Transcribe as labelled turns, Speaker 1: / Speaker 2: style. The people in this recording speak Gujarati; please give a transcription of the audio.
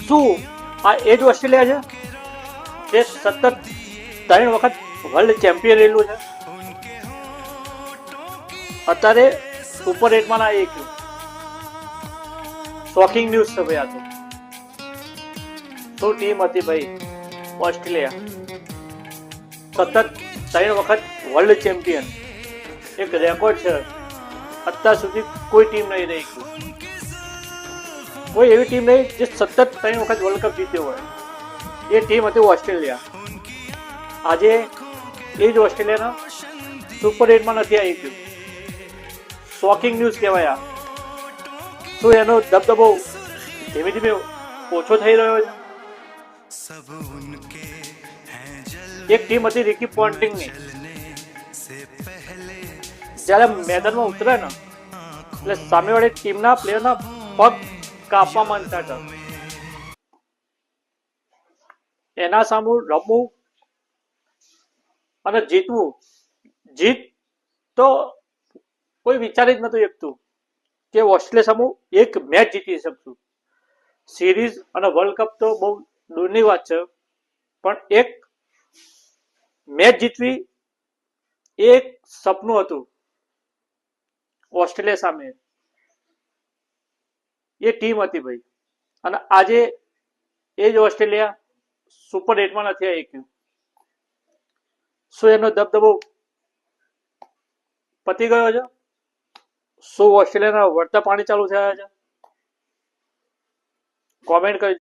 Speaker 1: શું આ એ જ ઓસ્ટ્રેલિયા છે જે સતત 3 વખત વર્લ્ડ ચેમ્પિયન રહેલું છે? અત્યારે સુપર 8 માં એક શોકિંગ ન્યૂઝ છે ભાઈ. આ તો શું ટીમ હતી ભાઈ ઓસ્ટ્રેલિયા, સતત 3 વખત વર્લ્ડ ચેમ્પિયન. એક રેકોર્ડ છે, અત્યાર સુધી કોઈ ટીમ નહીં રહી, કોઈ એવી ટીમ નહીં જે સતત 3 વખત વર્લ્ડ કપ જીત્યો હોય. એ ટીમ હતી ઓસ્ટ્રેલિયા. આજે એ જ ઓસ્ટ્રેલિયાના સુપર 8 માં નથી આવી ગયું. શોકિંગ ન્યૂઝ કહેવાય આ. શું એનો દબદબો ધીમે ધીમે ઓછો થઈ રહ્યો છે? એક ટીમ હતી રિકી પોન્ટિંગની, જ્યારે મેદાનમાં ઉતરે ને એટલે સામેવાળી ટીમના પ્લેયરના પગ કાપવા માંગતા હતા. એના સામે રમવું અને જીતવું, જીત તો કોઈ વિચારી જ નતું શકતું કે ઓસ્ટ્રેલિયા સામે એક મેચ જીતી શકશું. સિરીઝ અને વર્લ્ડ કપ તો બહુ દૂરની વાત છે, પણ એક મેચ જીતવી એ એક સપનું હતું ઓસ્ટ્રેલિયા સામે. એ ટીમ હતી ભાઈ. અને આજે એ જ ઓસ્ટ્રેલિયા સુપર 8 માં નથી આવી ગયું. શું એનો દબદબો પતી ગયો છે? શું ઓસ્ટ્રેલિયાના વળતા પાણી ચાલુ થયા છે? કોમેન્ટ કરી.